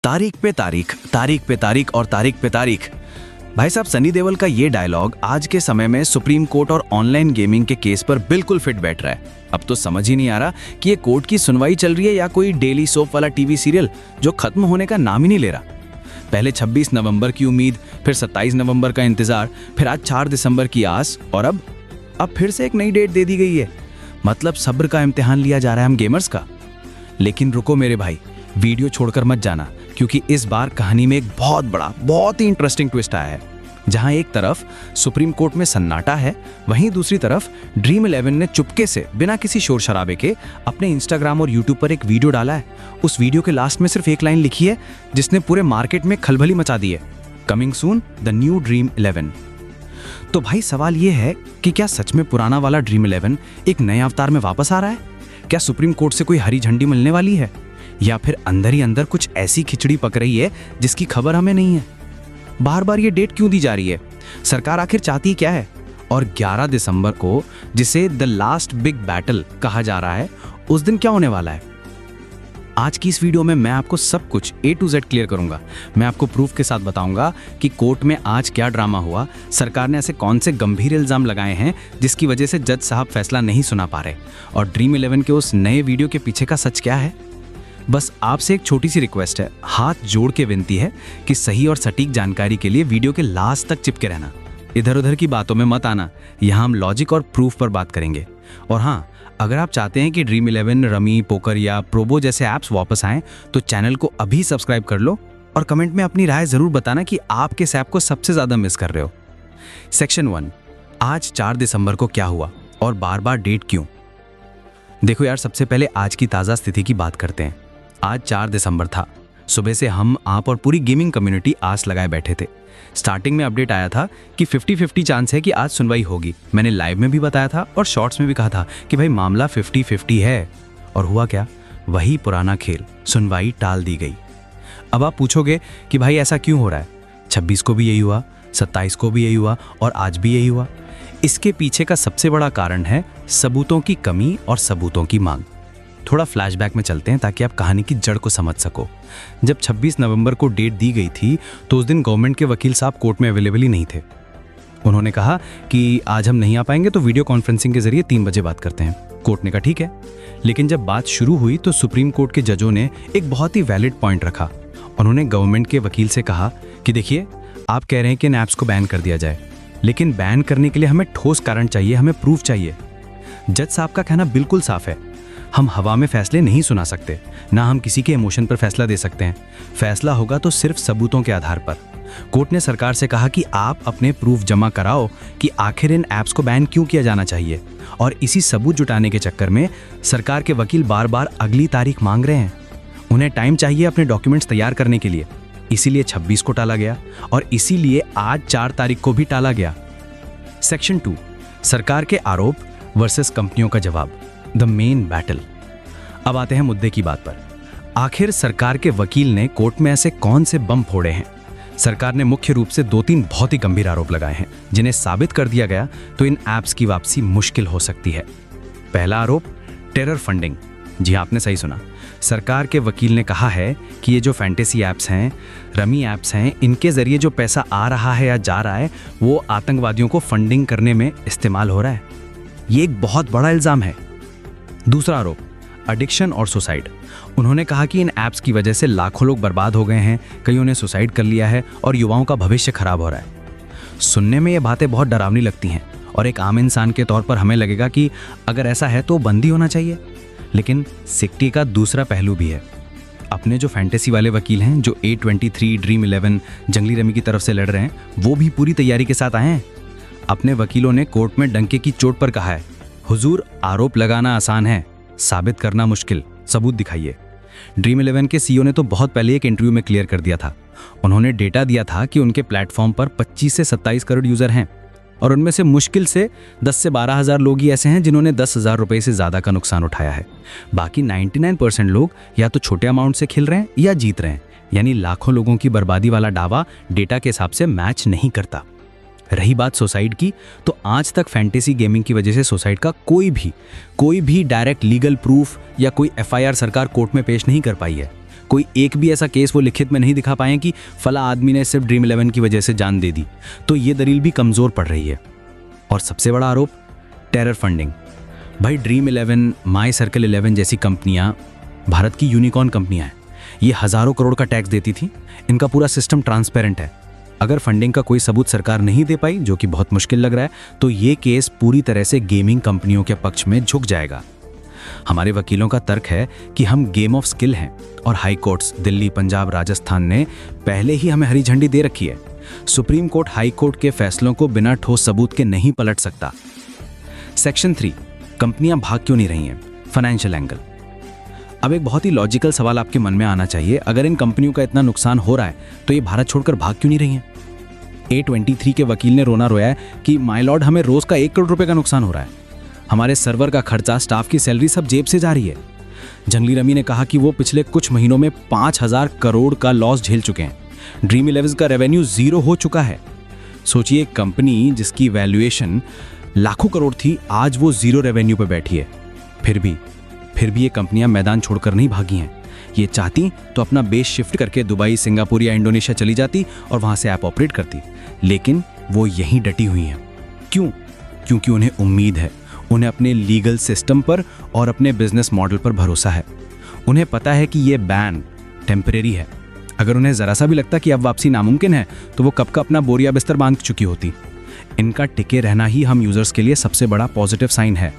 तारीख पे तारीख, तारीख पे तारीख और तारीख पे तारीख। भाई साहब, सनी देओल का ये डायलॉग आज के समय में सुप्रीम कोर्ट और ऑनलाइन गेमिंग के केस पर बिल्कुल फिट बैठ रहा है। अब तो समझ ही नहीं आ रहा कि ये कोर्ट की सुनवाई चल रही है या कोई डेली सोप वाला टीवी सीरियल जो खत्म होने का नाम ही नहीं ले रहा। पहले 26 नवंबर की उम्मीद, फिर 27 नवंबर का इंतजार, फिर आज 4 दिसंबर की आस और अब फिर से एक नई डेट दे दी गई है। मतलब सब्र का इम्तिहान लिया जा रहा है हम गेमर्स का। लेकिन रुको मेरे भाई, वीडियो छोड़कर मत जाना, क्योंकि इस बार कहानी में एक बहुत बड़ा, बहुत ही इंटरेस्टिंग ट्विस्ट आया है। जहां एक तरफ सुप्रीम कोर्ट में सन्नाटा है, वहीं दूसरी तरफ ड्रीम 11 ने चुपके से बिना किसी शोर शराबे के अपने इंस्टाग्राम और यूट्यूब पर एक वीडियो डाला है। उस वीडियो के लास्ट में सिर्फ एक लाइन लिखी है जिसने पूरे मार्केट में खलबली मचा दी है, coming soon the new dream 11। तो भाई सवाल ये है कि क्या सच में पुराना वाला ड्रीम 11 एक नए अवतार में वापस आ रहा है? क्या सुप्रीम कोर्ट से कोई हरी झंडी मिलने वाली है, या फिर अंदर ही अंदर कुछ ऐसी खिचड़ी पक रही है जिसकी खबर हमें नहीं है? बार बार ये डेट क्यों दी जा रही है? सरकार आखिर चाहती क्या है? और 11 दिसंबर को, जिसे द लास्ट बिग बैटल कहा जा रहा है, उस दिन क्या होने वाला है? आज की इस वीडियो में मैं आपको सब कुछ A to Z क्लियर करूंगा। मैं आपको प्रूफ के साथ बताऊंगा कि कोर्ट में आज क्या ड्रामा हुआ, सरकार ने ऐसे कौन से गंभीर इल्जाम लगाए हैं जिसकी वजह से जज साहब फैसला नहीं सुना पा रहे, और ड्रीम 11 के उस नए वीडियो के पीछे का सच क्या है। बस आपसे एक छोटी सी रिक्वेस्ट है, हाथ जोड़ के विनती है कि सही और सटीक जानकारी के लिए वीडियो के लास्ट तक चिपके रहना। इधर उधर की बातों में मत आना, यहाँ हम लॉजिक और प्रूफ पर बात करेंगे। और हाँ, अगर आप चाहते हैं कि ड्रीम 11, रमी, पोकर या प्रोबो जैसे ऐप्स वापस आएं, तो चैनल को अभी सब्सक्राइब कर लो और कमेंट में अपनी राय जरूर बताना कि आप किस ऐप को सबसे ज्यादा मिस कर रहे हो। सेक्शन 1, आज 4 दिसंबर को क्या हुआ और बार बार डेट क्यों? देखो यार, सबसे पहले आज की ताज़ा स्थिति की बात करते हैं। आज 4 दिसंबर था। सुबह से हम, आप और पूरी गेमिंग कम्युनिटी आस लगाए बैठे थे। स्टार्टिंग में अपडेट आया था कि 50-50 चांस है कि आज सुनवाई होगी। मैंने लाइव में भी बताया था और शॉर्ट्स में भी कहा था कि भाई मामला 50-50 है। और हुआ क्या? वही पुराना खेल, सुनवाई टाल दी गई। अब आप पूछोगे कि भाई ऐसा क्यों हो रहा है? 26 को भी यही हुआ, 27 को भी यही हुआ और आज भी यही हुआ। इसके पीछे का सबसे बड़ा कारण है सबूतों की कमी और सबूतों की मांग। थोड़ा फ्लैशबैक में चलते हैं ताकि आप कहानी की जड़ को समझ सको। जब 26 नवंबर को डेट दी गई थी तो उस दिन गवर्नमेंट के वकील साहब कोर्ट में अवेलेबल ही नहीं थे। उन्होंने कहा कि आज हम नहीं आ पाएंगे तो वीडियो कॉन्फ्रेंसिंग के जरिए 3 बजे बात करते हैं। कोर्ट ने कहा ठीक है। लेकिन जब बात शुरू हुई तो सुप्रीम कोर्ट के जजों ने एक बहुत ही वैलिड पॉइंट रखा। उन्होंने गवर्नमेंट के वकील से कहा कि देखिए, आप कह रहे हैं कि इन ऐप्स को बैन कर दिया जाए, लेकिन बैन करने के लिए हमें ठोस कारण चाहिए, हमें प्रूफ चाहिए। जज साहब का कहना बिल्कुल साफ है, हम हवा में फैसले नहीं सुना सकते, ना हम किसी के इमोशन पर फैसला दे सकते हैं। फैसला होगा तो सिर्फ सबूतों के आधार पर। कोर्ट ने सरकार से कहा कि आप अपने प्रूफ जमा कराओ कि आखिर इन ऐप्स को बैन क्यों किया जाना चाहिए। और इसी सबूत जुटाने के चक्कर में सरकार के वकील बार बार अगली तारीख मांग रहे हैं। उन्हें टाइम चाहिए अपने डॉक्यूमेंट्स तैयार करने के लिए। इसीलिए 26 को टाला गया और इसीलिए आज 4 तारीख को भी टाला गया। सेक्शन 2, सरकार के आरोप वर्सेस कंपनियों का जवाब, द मेन बैटल। अब आते हैं मुद्दे की बात पर। आखिर सरकार के वकील ने कोर्ट में ऐसे कौन से बम फोड़े हैं? सरकार ने मुख्य रूप से 2-3 बहुत ही गंभीर आरोप लगाए हैं, जिन्हें साबित कर दिया गया तो इन ऐप्स की वापसी मुश्किल हो सकती है। पहला आरोप, टेरर फंडिंग। जी हाँ, आपने सही सुना। सरकार के वकील ने कहा है कि ये जो फैंटेसी ऐप्स हैं, रमी ऐप्स हैं, इनके जरिए जो पैसा आ रहा है या जा रहा है वो आतंकवादियों को फंडिंग करने में इस्तेमाल हो रहा है। ये एक बहुत बड़ा इल्जाम है। दूसरा आरोप, एडिक्शन और सुसाइड। उन्होंने कहा कि इन ऐप्स की वजह से लाखों लोग बर्बाद हो गए हैं, कईयों ने सुसाइड कर लिया है और युवाओं का भविष्य खराब हो रहा है। सुनने में ये बातें बहुत डरावनी लगती हैं और एक आम इंसान के तौर पर हमें लगेगा कि अगर ऐसा है तो बंदी होना चाहिए। लेकिन सिक्के का दूसरा पहलू भी है। अपने जो फैंटेसी वाले वकील हैं, जो A23, ड्रीम 11, जंगली रमी की तरफ से लड़ रहे हैं, वो भी पूरी तैयारी के साथ आए हैं। अपने वकीलों ने कोर्ट में डंके की चोट पर कहा है, हुजूर, आरोप लगाना आसान है, साबित करना मुश्किल, सबूत दिखाइए। ड्रीम 11 के CEO ने तो बहुत पहले एक इंटरव्यू में क्लियर कर दिया था। उन्होंने डेटा दिया था कि उनके प्लेटफॉर्म पर 25 से 27 करोड़ यूजर हैं और उनमें से मुश्किल से 10 से 12 हज़ार लोग ही ऐसे हैं जिन्होंने 10,000 रुपये से ज़्यादा का नुकसान उठाया है। बाकी 99% लोग या तो छोटे अमाउंट से खेल रहे हैं या जीत रहे हैं। यानी लाखों लोगों की बर्बादी वाला दावा डेटा के हिसाब से मैच नहीं करता। रही बात सुसाइड की, तो आज तक फैंटेसी गेमिंग की वजह से सुसाइड का कोई भी डायरेक्ट लीगल प्रूफ या कोई FIR सरकार कोर्ट में पेश नहीं कर पाई है। कोई एक भी ऐसा केस वो लिखित में नहीं दिखा पाए कि फला आदमी ने सिर्फ ड्रीम 11 की वजह से जान दे दी, तो ये दलील भी कमज़ोर पड़ रही है। और सबसे बड़ा आरोप, टेरर फंडिंग। भाई ड्रीम 11, माई सर्कल 11 जैसी कंपनियां भारत की यूनिकॉर्न कंपनियां हैं। ये हज़ारों करोड़ का टैक्स देती थी। इनका पूरा सिस्टम ट्रांसपेरेंट है। अगर फंडिंग का कोई सबूत सरकार नहीं दे पाई, जो कि बहुत मुश्किल लग रहा है, तो ये केस पूरी तरह से गेमिंग कंपनियों के पक्ष में झुक जाएगा। हमारे वकीलों का तर्क है कि हम गेम ऑफ स्किल हैं और हाई कोर्ट्स दिल्ली, पंजाब, राजस्थान ने पहले ही हमें हरी झंडी दे रखी है। सुप्रीम कोर्ट हाई कोर्ट के फैसलों को बिना ठोस सबूत के नहीं पलट सकता। सेक्शन 3, कंपनियां भाग क्यों नहीं रही हैं? Financial angle. अब एक बहुत ही लॉजिकल सवाल आपके मन में आना चाहिए, अगर इन कंपनियों का इतना नुकसान हो रहा है तो ये भारत छोड़कर भाग क्यों नहीं रही हैं? A23 के वकील ने रोना रोया है कि माय लॉर्ड, हमें रोज का 1 करोड़ रुपए का नुकसान हो रहा है। हमारे सर्वर का खर्चा, स्टाफ की सैलरी सब जेब से जा रही है। जंगली रमी ने कहा कि वो पिछले कुछ महीनों में 5,000 करोड़ का लॉस झेल चुके हैं। ड्रीम 11 का रेवेन्यू 0 हो चुका है। सोचिए, एक कंपनी जिसकी वैल्यूएशन लाखों करोड़ थी, आज वो 0 रेवेन्यू पे बैठी है। फिर भी ये कंपनियां मैदान छोड़कर नहीं भागी हैं। ये चाहती तो अपना बेस शिफ्ट करके दुबई, सिंगापुर या इंडोनेशिया चली जाती और वहां से ऐप ऑपरेट करती, लेकिन वो यहीं डटी हुई हैं। क्यों? क्योंकि उन्हें उम्मीद है, उन्हें अपने लीगल सिस्टम पर और अपने बिजनेस मॉडल पर भरोसा है। उन्हें पता है कि ये बैन टेम्परेरी है। अगर उन्हें जरा सा भी लगता कि अब वापसी नामुमकिन है, तो वो कब का अपना बोरिया बिस्तर बांध चुकी होती। इनका टिके रहना ही हम यूजर्स के लिए सबसे बड़ा पॉजिटिव साइन है।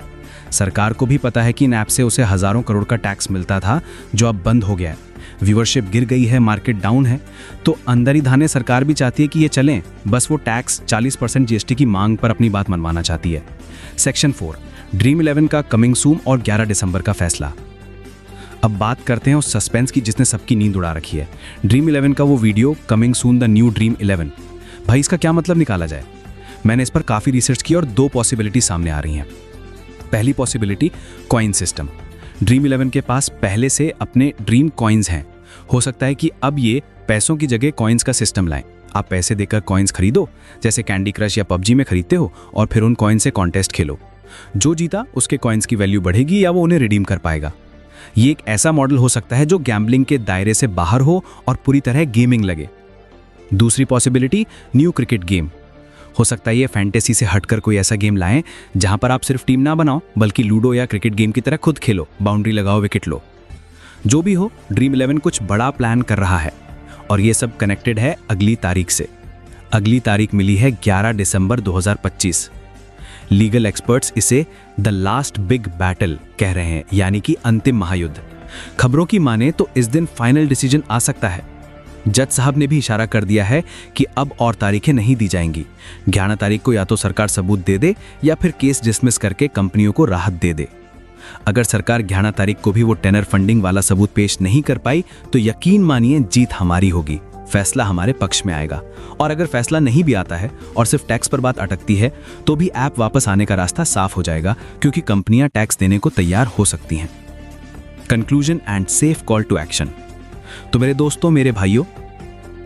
सरकार को भी पता है कि इन ऐप से उसे हजारों करोड़ का टैक्स मिलता था, जो अब बंद हो गया है। व्यूअरशिप गिर गई है, मार्केट डाउन है, तो अंदर ही धाने सरकार भी चाहती है कि ये चलें, बस वो टैक्स 40% जीएसटी की मांग पर अपनी बात मनवाना चाहती है। सेक्शन 4, ड्रीम 11 का कमिंग सून और 11 दिसंबर का फैसला। अब बात करते हैं उस सस्पेंस की जिसने सबकी नींद उड़ा रखी है। ड्रीम 11 का वो video, coming soon the new dream 11। भाई, इसका क्या मतलब निकाला जाए? मैंने इस पर काफ़ी रिसर्च की और 2 पॉसिबिलिटी सामने आ रही हैं। पहली पॉसिबिलिटी, कॉइन सिस्टम। ड्रीम 11 के पास पहले से अपने ड्रीम कॉइन्स हैं। हो सकता है कि अब ये पैसों की जगह कॉइन्स का सिस्टम लाएं। आप पैसे देकर कॉइन्स खरीदो, जैसे कैंडी क्रश या पबजी में खरीदते हो, और फिर उन कॉइन से कॉन्टेस्ट खेलो। जो जीता उसके कॉइन्स की वैल्यू बढ़ेगी या वो उन्हें रिडीम कर पाएगा। ये एक ऐसा मॉडल हो सकता है जो गैम्बलिंग के दायरे से बाहर हो और पूरी तरह गेमिंग लगे। दूसरी पॉसिबिलिटी, न्यू क्रिकेट गेम। हो सकता है ये फैंटेसी से हटकर कोई ऐसा गेम लाएं जहां पर आप सिर्फ टीम ना बनाओ, बल्कि लूडो या क्रिकेट गेम की तरह खुद खेलो, बाउंड्री लगाओ, विकेट लो। जो भी हो, ड्रीम 11 कुछ बड़ा प्लान कर रहा है और ये सब कनेक्टेड है अगली तारीख से। अगली तारीख मिली है 11 दिसंबर 2025। लीगल एक्सपर्ट्स इसे द लास्ट बिग बैटल कह रहे हैं, यानी कि अंतिम महायुद्ध। खबरों की माने तो इस दिन फाइनल डिसीजन आ सकता है। जज साहब ने भी इशारा कर दिया है कि अब और तारीखें नहीं दी जाएंगी। 11 तारीख को या तो सरकार सबूत दे दे या फिर केस डिसमिस करके कंपनियों को राहत दे दे। अगर सरकार 11 तारीख को भी वो टेनर फंडिंग वाला सबूत पेश नहीं कर पाई, तो यकीन मानिए जीत हमारी होगी, फैसला हमारे पक्ष में आएगा। और अगर फैसला नहीं भी आता है और सिर्फ टैक्स पर बात अटकती है, तो भी ऐप वापस आने का रास्ता साफ हो जाएगा, क्योंकि कंपनियां टैक्स देने को तैयार हो सकती हैं। Conclusion and safe call to action. तो मेरे दोस्तों, मेरे भाइयों,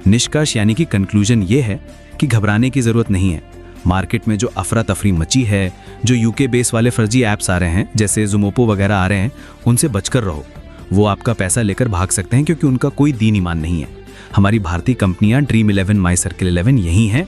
निष्कर्ष यानी कि कंक्लूजन ये है कि घबराने की जरूरत नहीं है। मार्केट में जो अफरा तफरी मची है, जो यूके बेस वाले फर्जी ऐप्स आ रहे हैं, जैसे ज़ोमैटो वगैरह आ रहे हैं, उनसे बचकर रहो। वो आपका पैसा लेकर भाग सकते हैं, क्योंकि उनका कोई दीन ईमान नहीं है। हमारी भारतीय कंपनियां ड्रीम 11, माई सर्कल 11 यही हैं